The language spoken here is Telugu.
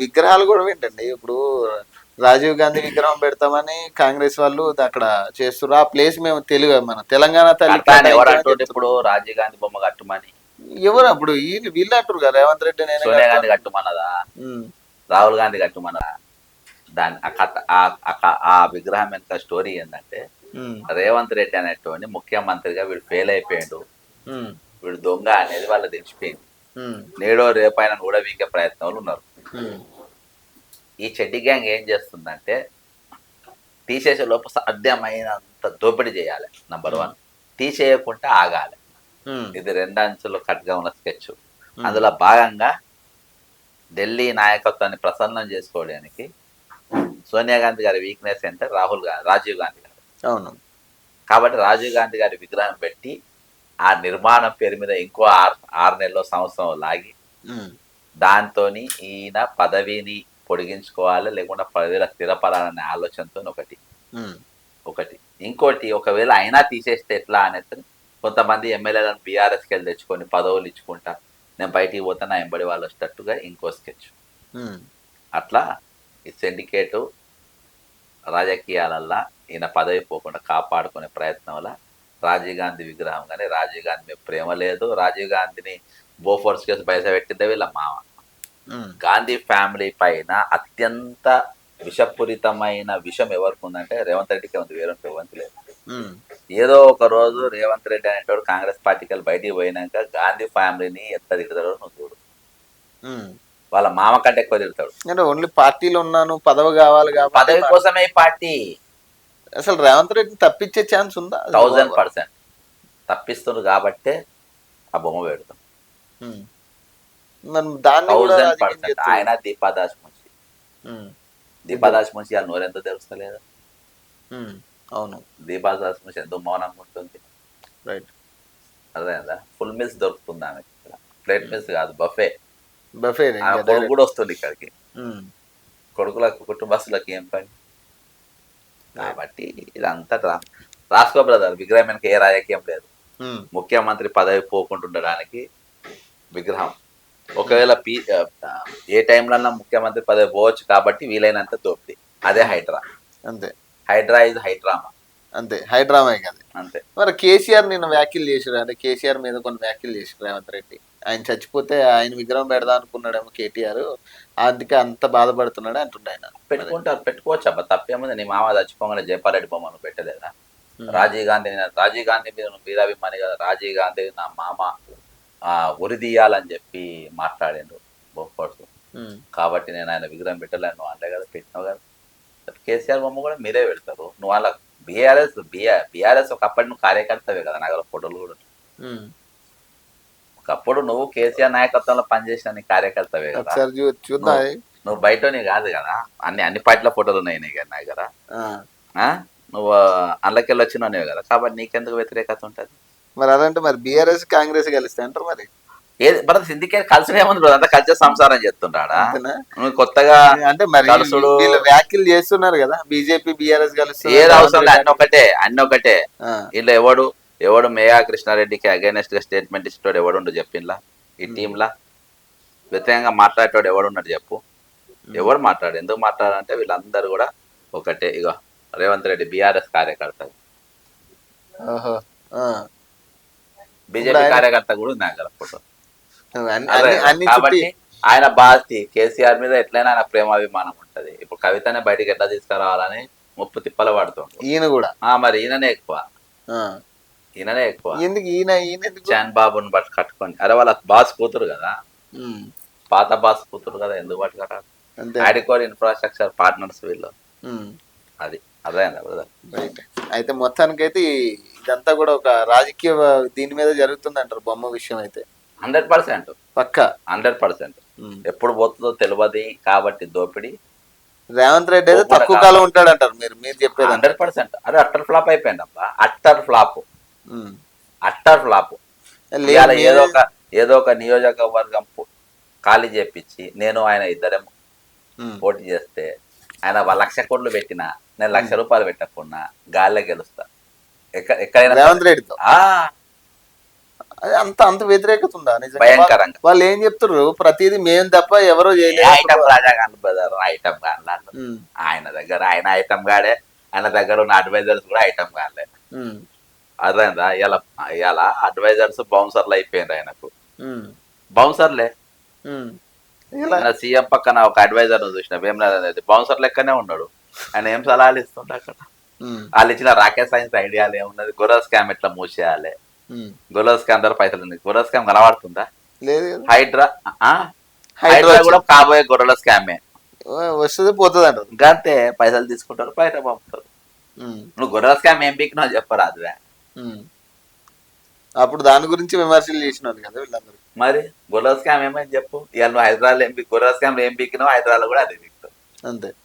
విగ్రహాలు కూడా ఏంటండి ఇప్పుడు రాజీవ్ గాంధీ విగ్రహం పెడతామని కాంగ్రెస్ వాళ్ళు అక్కడ చేస్తున్నారు. ఆ ప్లేస్ మేము తెలుగు మన తెలంగాణ తల్లి కడతాను ఎవరు అంటుండే ఇప్పుడు రాజీవ్ గాంధీ బొమ్మ కట్టుమని? ఎవరు అప్పుడు వీళ్ళు అంటారు కదా రేవంత్ రెడ్డి నేనే సోనియా గాంధీ కట్టుమన్నదా? ఉమ్, రాహుల్ గాంధీ కట్టుమన్నదా? దాని ఆ కథ ఆ విగ్రహం వెనుక స్టోరీ ఏంటంటే, ఉమ్, రేవంత్ రెడ్డి అనేటువంటి ముఖ్యమంత్రిగా వీడు ఫెయిల్ అయిపోయాడు, ఉమ్, వీడు దొంగ అనేది వాళ్ళకి తెలిసిపోయింది. ఉమ్, నేడో రేపైన కూడా వీకే ప్రయత్నంలో ఉన్నారు. ఉమ్, ఈ చెడ్డి గ్యాంగ్ ఏం చేస్తుందంటే, తీసేసే లోపు సాధ్యమైనంత దోపిడీ చేయాలి. నంబర్ 1. తీసేయకుండా ఆగాలి. ఉమ్, ఇది 2 అంచులు కట్గా ఉన్న స్కెచ్. ఉమ్, అందులో భాగంగా ఢిల్లీ నాయకత్వాన్ని ప్రసన్నం చేసుకోవడానికి సోనియా గాంధీ గారి వీక్నెస్ అంటే రాజీవ్ గాంధీ గారు. అవును. కాబట్టి రాజీవ్ గాంధీ గారి విగ్రహం పెట్టి ఆ నిర్మాణం పేరు మీద ఇంకో 6 నెలలో సంవత్సరం లాగి ఉమ్, దాంతో ఈయన పదవిని పొడిగించుకోవాలి, లేకుండా పదవిలో స్థిరపడాలనే ఆలోచనతో ఉమ్, ఒకటి. ఇంకోటి, ఒకవేళ అయినా తీసేస్తే ఎట్లా అనేది కొంతమంది ఎమ్మెల్యేలను బీఆర్ఎస్కి వెళ్ళి తెచ్చుకొని పదవులు ఇచ్చుకుంటా నేను బయటికి పోతే నా ఎంబడి వాళ్ళు వచ్చేటట్టుగా ఇంకో స్కెచ్. ఉమ్, అట్లా ఈ సిండికేటు రాజకీయాలల్లా ఈయన పదవి పోకుండా కాపాడుకునే ప్రయత్నంలో రాజీవ్ గాంధీ విగ్రహం, కానీ రాజీవ్ గాంధీ మీద ప్రేమ లేదు. రాజీవ్ గాంధీని బోఫోర్స్ కేసు పైసా పెట్టిందే వీళ్ళ మామ. ఉమ్, గాంధీ ఫ్యామిలీ పైన అత్యంత విషపూరితమైన విషం ఎవరికి ఉందంటే రేవంత్ రెడ్డికే ఉంది, వేరే రేవంత్ లేదు. ఉమ్, ఏదో ఒక రోజు రేవంత్ రెడ్డి అనేటోడు కాంగ్రెస్ పార్టీకి వెళ్ళి బయటికి పోయినాక గాంధీ ఫ్యామిలీని ఎంత తిడతాడో నువ్వు చూడు. ఉమ్. వాళ్ళ మామ కంటే ఎక్కువ తిడతాడు. అంటే ఓన్లీ పార్టీలో ఉన్నాను పదవి కావాలి కాబట్టి పదవి కోసమే ఈ పార్టీ. అసలు రేవంత్ రెడ్డిని తప్పించే ఛాన్స్ ఉందా? 1000% తప్పిస్తున్నారు కాబట్టే ఆ బొమ్మ పెడతాం. ఉమ్. మరి దాన్ని కూడా 1000% ఆయన దీపాదాస్ మున్షి. ఉమ్, దీపాదాస్ మున్షి వాళ్ళ నోరెంతో తెలుస్తలేదు. ఉమ్, అవును. దీపాదాస్ మున్షి ఎందుకు మౌనంగా ఉంటుంది? రైట్. అర్థమైందా? ఫుల్ మీల్స్ దొరుకుతుంది ఆమెకి ఇక్కడ. ప్లేట్ మీల్స్ కాదు, బఫే. బఫే ఆమె కొడుకు కూడా వస్తుంది ఇక్కడికి. ఉమ్, కొడుకులకు కుటుంబస్తులకు ఏం పని? కాబట్టి ఇదంతా రాసుకో బ్రదర్, విగ్రహం వెనక ఏ రాజకీయం లేదు. ఉమ్, ముఖ్యమంత్రి పదవి పోకుండా ఉండడానికి విగ్రహం. ఒకవేళ ఏ టైంలో ముఖ్యమంత్రి పదవి పోవచ్చు కాబట్టి వీలైనంత దోపిడీ. అదే హైడ్రా. అంతే. హైడ్రా ఇది హైడ్రామా. అంతే, హైడ్రామా కదా. అంతే. మరి కేసీఆర్ నిన్న వ్యాఖ్యలు చేశారు, అంటే కేసీఆర్ మీద కొన్ని వ్యాఖ్యలు చేశారు రేవంత్ రెడ్డి. ఆయన చచ్చిపోతే ఆయన విగ్రహం పెడదాం అనుకున్నాడేమో కేటీఆర్, అందుకే అంత బాధపడుతున్నాడు అంటుండే ఆయన. పెట్టుకుంటారు, పెట్టుకోవచ్చు అబ్బా, తప్పేముంది. నీ మామ చచ్చిపోగానే జయపారెడ్డి బొమ్మను పెట్టలేదా? రాజీవ్ గాంధీ మీద వీరాభిమాని కదా. రాజీవ్ గాంధీ నా మామ ఉరి తీయాలని చెప్పి మాట్లాడిండు బొప్పడుతూ. కాబట్టి నేను ఆయన విగ్రహం పెట్టలేను నువ్వు అంటే కదా, పెట్టినావు కదా. కేసీఆర్ బొమ్మ కూడా మీరే పెడతారు. నువ్వు వాళ్ళ బీఆర్ఎస్ ఒకప్పటి నువ్వు కార్యకర్తవే కదా, నగర ఫోటోలు కూడా. ఒకప్పుడు నువ్వు కేసీఆర్ నాయకత్వంలో పనిచేసిన నీ కార్యకర్తవే కదా. చూద్దాం. నువ్వు బయటని కాదు కదా. అన్ని పార్టీల ఫోటోలు ఉన్నాయి నీ దగ్గర. నువ్వు అందులోకెళ్ళి వచ్చినవే కదా, కాబట్టి నీకెందుకు వ్యతిరేకత ఉంటుంది? మరి అదంటే మరి బీఆర్ఎస్ కాంగ్రెస్ కలిస్తే అంటారు మరి. ఏది బ్రదర్, సిండికేట్ కలిసి ఏముంది, అంతా కలిసే సంసారం చేస్తుంటాడా? నువ్వు కొత్తగా అంటే మరి వీళ్ళు వ్యాఖ్యలు చేస్తున్నారు కదా, బీజేపీ బీఆర్ఎస్ కలిసి. ఏది అవసరం లేదు, అన్ని ఒకటే. వీళ్ళు ఎవడు మేయా కృష్ణారెడ్డికి అగైనెస్ట్ గా స్టేట్మెంట్ ఇచ్చేటోడు ఎవడుండు చెప్పిండ్లా? ఈ టీంలా వ్యతిరేకంగా మాట్లాడేటోడు ఎవడున్నాడు చెప్పు? ఎవడు మాట్లాడు? ఎందుకు మాట్లాడాలంటే వీళ్ళందరూ కూడా ఒకటే. ఇగో రేవంత్ రెడ్డి బీఆర్ఎస్ కార్యకర్త, బీజేపీ కార్యకర్త కూడా ఉంది అక్కడ ఫోటో. కాబట్టి ఆయన బాధ్యత కేసీఆర్ మీద ఎట్లయినా ఆయన ప్రేమాభిమానం ఉంటది. ఇప్పుడు కవితనే బయటికి ఎట్లా తీసుకురావాలని ముప్పు తిప్పలు పడుతుంది ఈయన కూడా. మరి ఈయననే ఎక్కువ. ఎందుకు చాన్ బాబుని బట్టి కట్టుకొని, అరే వాళ్ళ బాస్ కూతురు కదా, పాత బాస్ కూతురు కదా, ఎందుకు పట్టుకరాడు? ఆడికోర్ ఇన్ఫ్రాస్ట్రక్చర్ పార్ట్నర్స్ వీళ్ళు. అది అర్థమైందా బ్రదర్? అయితే మొత్తానికైతే ఇదంతా కూడా ఒక రాజకీయ దీని మీద జరుగుతుంది అంటారు బొమ్మ విషయం అయితే. 100% పక్కా 100%. ఎప్పుడు పోతుందో తెలియదు కాబట్టి దోపిడీ. రేవంత్ రెడ్డి అయితే తక్కువ కాలం ఉంటాడు అంటారు మీరు చెప్పేది. 100%. అరే అట్టర్ ఫ్లాప్ అయిపోయింది అబ్బా, అట్టర్ ఫ్లాప్. ఏదో ఒక నియోజకవర్గం ఖాళీ చేపించి నేను ఆయన ఇద్దరం పోటీ చేస్తే ఆయన 1,00,000 కోట్లు పెట్టినా నేను 1,00,000 రూపాయలు పెట్టకుండా గాల్లో గెలుస్తా ఎక్కడైనా రేవంత్ రెడ్డితో. అది అంత వ్యతిరేకత ఉందా నిజంగా? భయంకరంగా. వాళ్ళు ఏం చెప్తున్నారు, ప్రతిదీ మేము తప్ప ఎవరో ఐటమ్ రాజా గాంధీ బ్రదర్ ఐటమ్ గాంధీ ఉమ్, ఆయన దగ్గర ఆయన ఐటమ్ గాడే, ఆయన దగ్గర ఉన్న అడ్వైజర్స్ కూడా ఐటమ్ గాలే. ఉమ్, అర్థమైందా? ఇలా అడ్వైజర్స్ బౌన్సర్లు అయిపోయింది ఆయనకు. ఉమ్, బౌన్సర్లే. ఉమ్. ఇలా సీఎం పక్కన ఒక అడ్వైజర్ చూసిన వేమనాథ్ అనేది బౌన్సర్ లెక్కనే ఉన్నాడు. ఆయన ఏం సలహాలు ఇస్తుండే అక్కడ. ఉమ్, వాళ్ళు ఇచ్చిన రాకెట్ సైన్స్ ఐడియాలు ఏమున్నది, గొర్రె స్కామ్ ఎట్లా మూసేయాలి, ఉమ్. గొర్రె స్కామ్ ద్వారా పైసలు ఉన్నాయి. గొర్రె స్కామ్ కనబడుతుందా? లేదు కదా. హైడ్రా హైడ్రా హైడ్రా కూడా కాబోయే గొర్రెల స్కామే. వస్తుంది పోతుంది అంటారు. గంతే, పైసలు తీసుకుంటారు, బయట పంపుతారు. ఉమ్, నువ్వు గొర్రెల స్కామ్ ఏం పీకినావు చెప్పరాదువే. ఉమ్. అప్పుడు దాని గురించి విమర్శలు చేసినారు కదా వీళ్ళందరూ. మరి గొర్రెల స్కామ్ ఏమైంది చెప్పు. ఇవాళ నువ్వు హైదరాబాద్ గొర్రెల స్కామ్ ఏం పీకినావు, హైదరాబాద్ కూడా అదే పీకుతావు. అంతే.